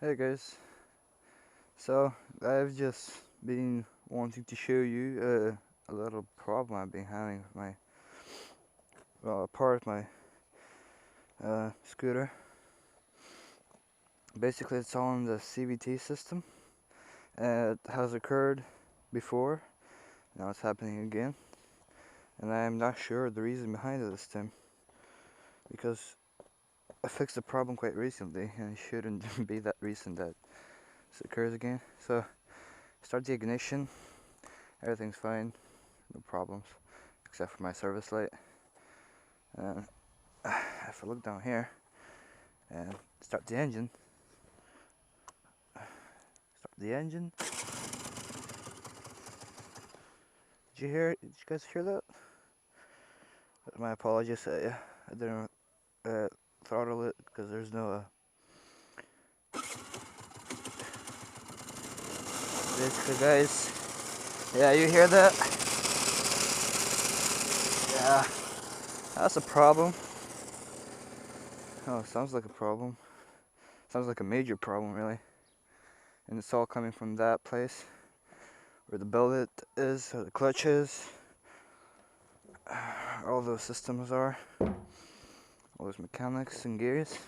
Hey guys, so I've just been wanting to show you a little problem I've been having with my, well, a part of my scooter. Basically it's on the CVT system. It has occurred before, now it's happening again, and I'm not sure the reason behind it this time, because I fixed the problem quite recently and it shouldn't be that recent that this occurs again. So start the ignition, everything's fine, no problems, except for my service light. If I look down here and start the engine, Did you hear? Did you guys hear that? My apologies. I didn't throttle it because there's no. Basically, guys. Yeah, you hear that? Yeah, that's a problem. Oh, sounds like a problem. Sounds like a major problem, really. And it's all coming from that place where the billet is, or the clutch is. All those systems are. All those mechanics and gears.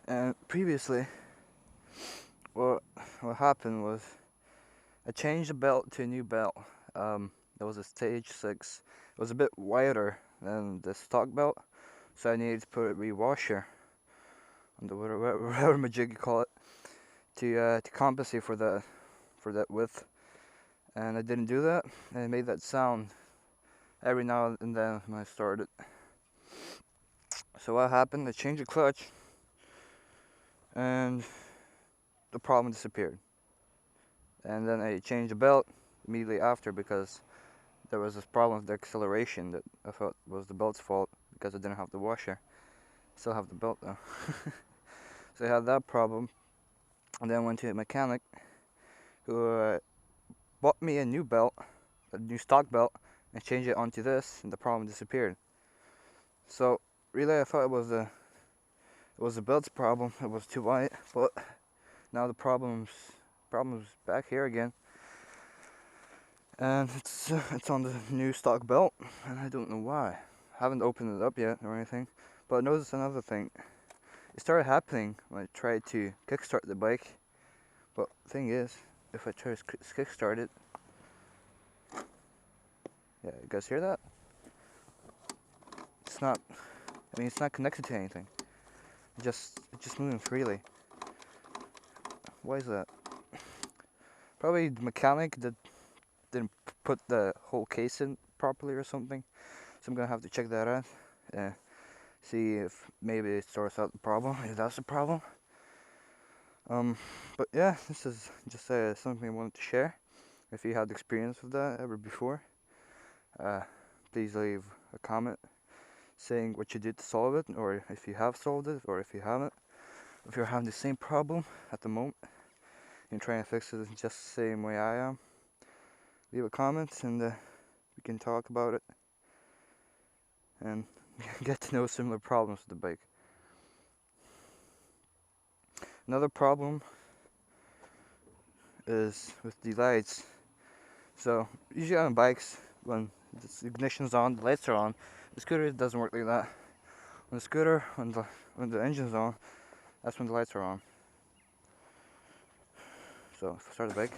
And previously, what happened was I changed the belt to a new belt. That was a stage 6. It was a bit wider than the stock belt, so I needed to put a re-washer on the whatever majig you call it to compensate for that width. And I didn't do that, and it made that sound every now and then when I started. So what happened? I changed the clutch, and the problem disappeared. And then I changed the belt immediately after because there was this problem with the acceleration that I thought was the belt's fault because I didn't have the washer. Still have the belt though. So I had that problem, and then went to a mechanic who bought me a new belt, a new stock belt, and changed it onto this, and the problem disappeared. So really, I thought it was the belt's problem. It was too wide, but now the problem's back here again. And it's on the new stock belt, and I don't know why. I haven't opened it up yet or anything, but I noticed another thing. It started happening when I tried to kickstart the bike, but the thing is, if I try to kickstart it, yeah, you guys hear that? It's not, it's not connected to anything. It's just moving freely. Why is that? Probably the mechanic that didn't put the whole case in properly or something. So I'm gonna have to check that out. See if maybe it sorts out the problem, if that's the problem. But yeah, this is just something I wanted to share. If you had experience with that ever before, please leave a comment saying what you did to solve it, or if you have solved it, or if you haven't. If you're having the same problem at the moment and trying to fix it just the same way I am, leave a comment and we can talk about it and get to know similar problems with the bike. Another problem is with the lights. So usually on bikes, when the ignition's on, the lights are on. The scooter doesn't work like that. On the scooter, when the engine's on, that's when the lights are on. So if I start the bike,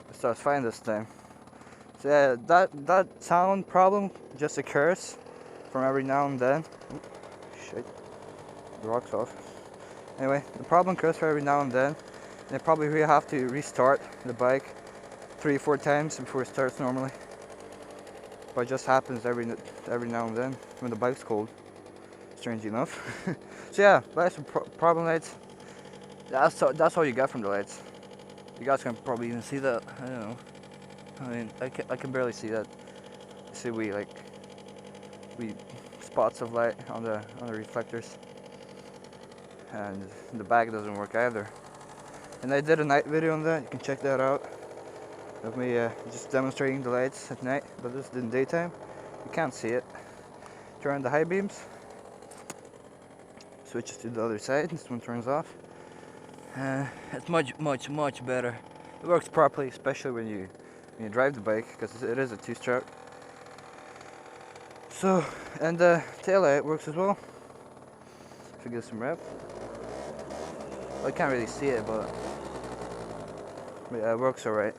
it starts fine this time. So yeah, that sound problem just occurs from every now and then. Shit, the rock's off. Anyway, the problem occurs for every now and then, and I probably really have to restart the bike 3 or 4 times before it starts normally. But it just happens every now and then when the bike's cold, strangely enough. So yeah, lights are problem lights. That's all you get from the lights. You guys can probably even see that. I don't know. I can barely see that. See we spots of light on the reflectors, and the back doesn't work either. And I did a night video on that. You can check that out. Of me just demonstrating the lights at night, but this is in daytime. You can't see it. Turn on the high beams. switches to the other side. This one turns off. It's much better. It works properly, especially when you drive the bike, because it is a two-stroke. So, and the tail light works as well. If you give some rep. Well, I can't really see it, but yeah, it works alright.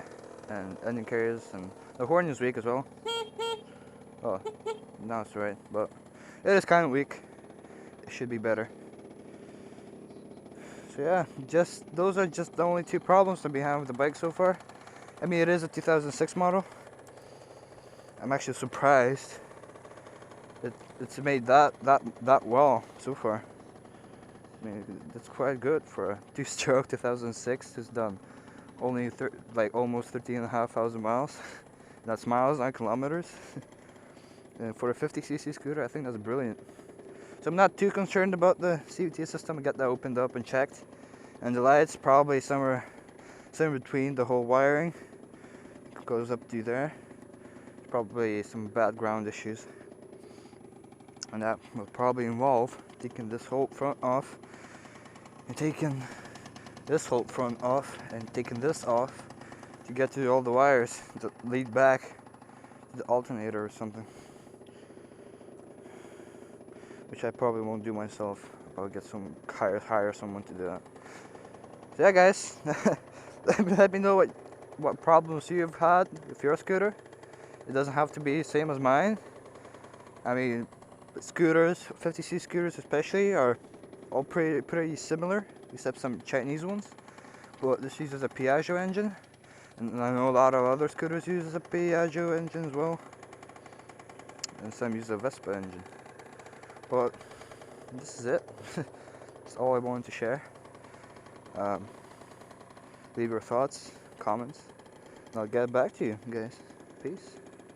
And engine carriers, and the horn is weak as well. Oh, now it's alright, but it is kind of weak. It should be better. So yeah, those are just the only two problems that we have with the bike so far. I mean, it is a 2006 model. I'm actually surprised it's made that well so far. I mean, that's quite good for a two-stroke 2006. It's done only like almost 13,500 miles. That's miles, not kilometers. And for a 50cc scooter, I think that's brilliant. So I'm not too concerned about the CVT system. I got that opened up and checked. And the lights probably somewhere between the whole wiring. It goes up to there. Probably some bad ground issues. And that will probably involve taking this whole front off and taking this whole front off and taking this off to get to all the wires that lead back to the alternator or something. Which I probably won't do myself. I'll get hire someone to do that. So yeah, guys, let me know what problems you've had with your scooter. It doesn't have to be the same as mine. I mean, scooters, 50cc scooters especially, are all pretty similar, except some Chinese ones. But this uses a Piaggio engine, and I know a lot of other scooters use a Piaggio engine as well, and some use a Vespa engine. But this is it. That's all I wanted to share. Leave your thoughts, comments, and I'll get back to you guys. Peace.